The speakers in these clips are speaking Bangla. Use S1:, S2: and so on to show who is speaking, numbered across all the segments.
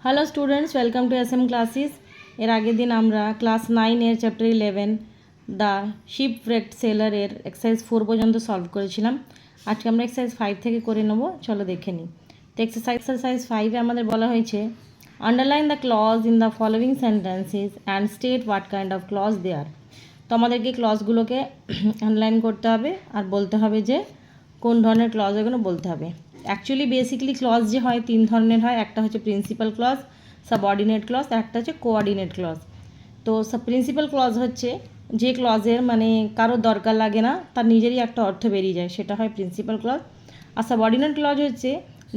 S1: Hello students, welcome to SM classes. এর আগের দিন আমরা class 9 chapter 11 the ship wrecked seller এর এক্সারসাইজ 4 পর্যন্ত সলভ করেছিলাম। আজকে আমরা এক্সারসাইজ 5 থেকে করে নেব, চলো দেখে নিই। তো এক্সারসাইজ 5-এ আমাদের বলা হয়েছে underline the clause in the following sentences and state what kind of clause they are. তো আমাদেরকে ক্লজগুলোকে আন্ডারলাইন করতে হবে আর বলতে হবে যে কোন ধরনের ক্লজ এগুলো বলতে হবে। অ্যাকচুয়ালি বেসিক্যালি ক্লজ যে হয় 3 ধরনের হয়, একটা হচ্ছে প্রিন্সিপাল ক্লজ, সাবঅর্ডিনেট ক্লজ, আর একটা হচ্ছে কোঅর্ডিনেট ক্লজ। তো প্রিন্সিপাল ক্লজ হচ্ছে যে ক্লজের মানে কারোর দরকার লাগে না, তার নিজেরই একটা অর্থ বেরিয়ে যায়, সেটা হয় প্রিন্সিপাল ক্লজ। আর সাবঅর্ডিনেট ক্লজ হচ্ছে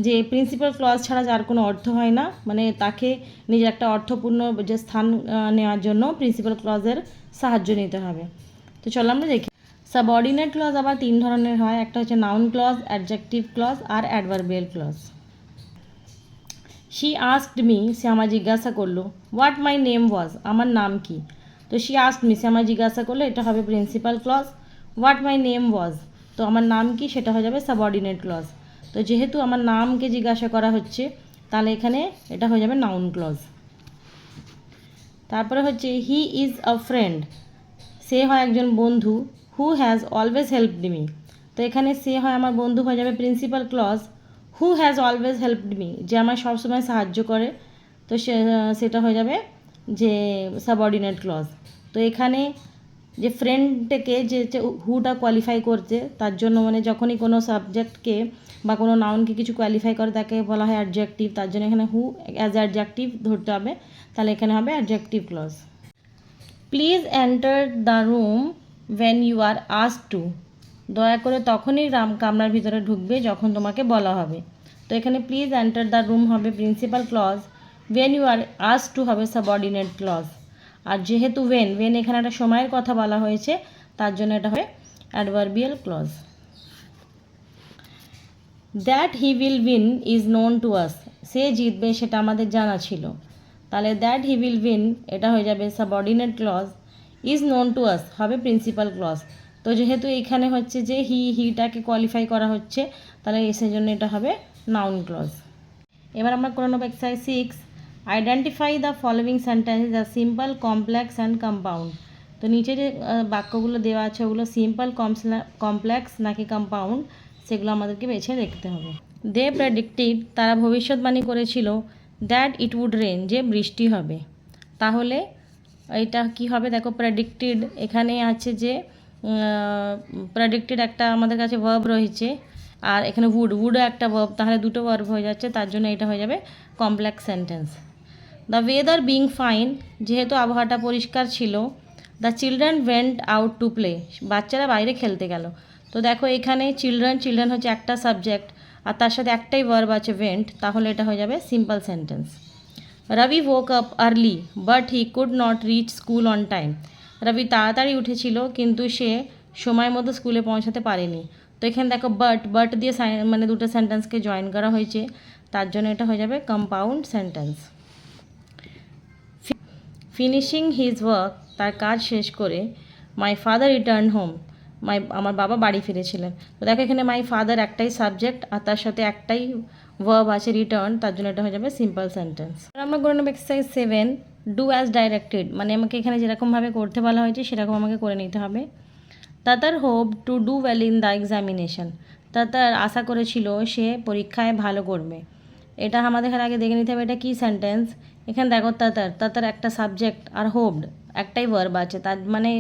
S1: যে প্রিন্সিপাল ক্লজ ছাড়া যার কোনো অর্থ হয় না, মানে তাকে নিজের একটা অর্থপূর্ণ যে স্থান নেওয়ার জন্য প্রিন্সিপাল ক্লজের সাহায্য নিতে হবে। তো চলো আমরা দেখি। সাবঅর্ডিনেট ক্লজ আবার 3 ধরনের হয়, একটা হচ্ছে নাউন ক্লজ, অ্যাডজেক্টিভ ক্লজ আর adverbial clause. She asked me, সে আমায় জিজ্ঞাসা করলো, হোয়াট মাই নেম ওয়াজ, আমার নাম কি। তো শি আস্কড মি, সে আমায় জিজ্ঞাসা করলো, এটা হবে principal clause. What my name was, তো আমার নাম কি, সেটা হয়ে যাবে সাবঅর্ডিনেট ক্লজ। তো যেহেতু আমার নামকে জিজ্ঞাসা করা হচ্ছে, তাহলে এখানে এটা হয়ে যাবে নাউন ক্লজ। তারপরে হচ্ছে হি ইজ আ ফ্রেন্ড, সে হয় একজন বন্ধু। Who has always helped me, তো এখানে সে হয় আমার বন্ধু, হয়ে যাবে principal clause. Who has always helped me, যে আমায় সবসময় সাহায্য করে, তো সেটা হয়ে যাবে যে সাবঅর্ডিনেট ক্লজ। তো এখানে যে ফ্রেন্ডটাকে যে হুটা কোয়ালিফাই করছে, তার জন্য মানে যখনই কোনো সাবজেক্টকে বা কোনো নাউনকে কিছু কোয়ালিফাই করে তাকে বলা হয় অ্যাডজেক্টিভ, তার জন্য এখানে হু অ্যাজ অ্যাডজেক্টিভ ধরতে হবে, তাহলে এখানে হবে adjective clause. Please enter the room when you are asked to, দয়া করে তখনই কামরার ভিতরে ঢুকবে যখন তোমাকে বলা হবে। তো এখানে প্লিজ এন্টার দ্য রুম হবে principal clause, when you are asked to হবে সাবঅর্ডিনেট ক্লজ। আর যেহেতু ওয়েন এখানে একটা সময়ের কথা বলা হয়েছে, তার জন্য এটা হবে adverbial clause. That he will win is known to us, সে জিতবে সেটা আমাদের জানা ছিল, তাহলে দ্যাট হি উইল উইন এটা হয়ে যাবে subordinate clause. Is known to us হবে প্রিন্সিপাল ক্লজ। তো যেহেতু এইখানে হচ্ছে যে হিটাকে কোয়ালিফাই করা হচ্ছে, তাহলে সেই জন্য এটা হবে নাউন ক্লজ। এবার আমরা করে নেব exercise 6, identify the following sentences the simple, complex and compound. তো নিচে যে বাক্যগুলো দেওয়া আছে ওগুলো সিম্পল, কমপ্লেক্স নাকি কম্পাউন্ড, সেগুলো আমাদেরকে বেছে দেখতে হবে। দে প্রেডিক্টেড, তারা ভবিষ্যৎবাণী করেছিল, দ্যাট ইট উড রেন, যে বৃষ্টি হবে। তাহলে এটা কি হবে, দেখো প্রেডিক্টেড এখানে আছে যে প্রেডিক্টেড একটা আমাদের কাছে ভার্ব রয়েছে, আর এখানে উডও একটা ভার্ব, তাহলে দুটো ভার্ব হয়ে যাচ্ছে, তার জন্য এটা হয়ে যাবে complex sentence. The weather being fine, যেহেতু আবহাওয়াটা পরিষ্কার ছিল। The children went out to play, বাচ্চারা বাইরে খেলতে গেল। তো দেখো এখানে চিলড্রেন হচ্ছে একটা সাবজেক্ট, আর তার সাথে একটাই ভার্ব আছে ওয়েন্ট, তাহলে এটা হয়ে যাবে simple sentence. Rabi woke up early but he could not reach school on time, রবি তাড়াতাড়ি উঠেছিল কিন্তু সে সময় মতো স্কুলে পৌঁছাতে পারেনি। তো এখানে দেখো বাট দিয়ে মানে দুটো সেন্টেন্সকে জয়েন করা হয়েছে, তার জন্য এটা হয়ে যাবে compound sentence. Finishing his work, তার কাজ শেষ করে, মাই ফাদার রিটার্ন হোম, আমার বাবা বাড়ি ফিরেছিলেন। তো দেখো এখানে মাই ফাদার একটাই সাবজেক্ট, আর তার সাথে একটাই ভার্ব আছে রিটার্ন, তার জন্য এটা হয়ে যাবে সিম্পল সেন্টেন্স। আমরা করে নেব এক্সারসাইজ 7, ডু অ্যাজ ডাইরেক্টেড, মানে আমাকে এখানে যেরকমভাবে করতে বলা হয়েছে সেরকম আমাকে করে নিতে হবে। তাতার hope to do well in the examination, তাতার আশা করেছিল সে পরীক্ষায় ভালো করবে। এটা আমাদের আগে দেখে নিতে হবে এটা কী সেন্টেন্স। এখানে দেখো তাতার একটা সাবজেক্ট আর হোপড একটাই ভার্ব আছে, তার মানে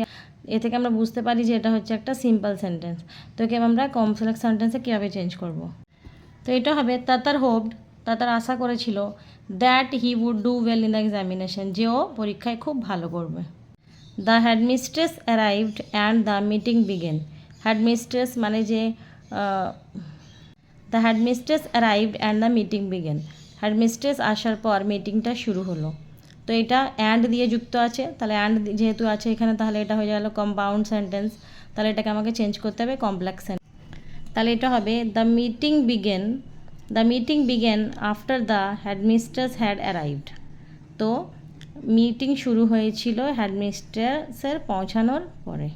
S1: এ থেকে আমরা বুঝতে পারি যে এটা হচ্ছে একটা সিম্পল সেন্টেন্স। তো একে আমরা কমপ্লেক্স সেন্টেন্সে কীভাবে চেঞ্জ করব। তো এটা হবে তাতার হোপড, তাতার আশা করেছিল, that he would do well in the examination, যে ও পরীক্ষায় খুব ভালো করবে। The headmistress arrived and the meeting began, headmistress মানে যে the headmistress arrived and the meeting began, headmistress আসার পর মিটিংটা শুরু হলো। তো এটা অ্যান্ড দিয়ে যুক্ত আছে, তাহলে অ্যান্ড যেহেতু আছে এখানে, তাহলে এটা হয়ে গেল কম্পাউন্ড সেন্টেন্স, তাহলে এটাকে আমাকে চেঞ্জ করতে হবে কমপ্লেক্স সেন্টেন্স। তাহলে এটা হবে the meeting began after the headmistress had arrived, তো মিটিং শুরু হয়েছিল হেডমিস্ট্রেসের পৌঁছানোর পরে।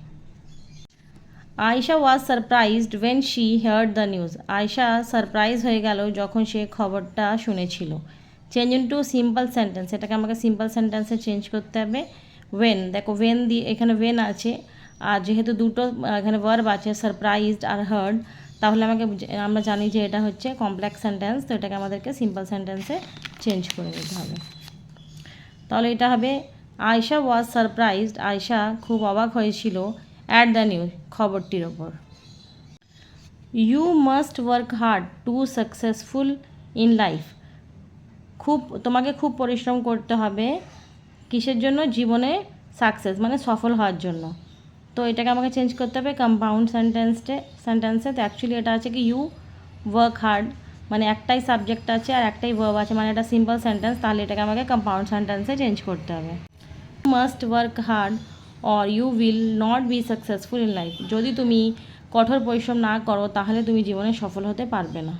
S1: Ayesha was surprised when she heard the news, Ayesha surprise হয়ে গেল যখন সে খবরটা শুনেছিল। চেঞ্জ ইন্টু সিম্পল সেন্টেন্স, এটাকে আমাকে সিম্পল সেন্টেন্সে চেঞ্জ করতে হবে। ওয়েন, দেখো ওয়েন দিয়ে এখানে ওয়েন আছে, আর যেহেতু দুটো এখানে ভার্ব আছে সারপ্রাইজড আর হার্ড, তাহলে আমরা জানি যে এটা হচ্ছে কমপ্লেক্স সেন্টেন্স, তো এটাকে আমাদেরকে সিম্পল সেন্টেন্সে চেঞ্জ করে নিতে হবে। তাহলে এটা হবে আয়শা ওয়াজ সারপ্রাইজড, আয়শা খুব অবাক হয়েছিল অ্যাট দ্য নিউজ, খবরটির ওপর। You must work hard to successful in life, তোমাকে খুব পরিশ্রম করতে হবে কিসের জন্য, জীবনে সাকসেস মানে সফল হওয়ার জন্য। তো এটাকে আমাকে চেঞ্জ করতে হবে কম্পাউন্ড সেন্টেন্সে। তো অ্যাকচুয়ালি এটা আছে কি ইউ ওয়ার্ক হার্ড, মানে একটাই সাবজেক্ট আছে আর একটাই ভার্ব আছে, মানে এটা সিম্পল সেন্টেন্স, তাহলে এটাকে আমাকে কম্পাউন্ড সেন্টেন্সে চেঞ্জ করতে হবে। You must work hard or you will not be successful in life, যদি তুমি কঠোর পরিশ্রম না করো তাহলে তুমি জীবনে সফল হতে পারবে না।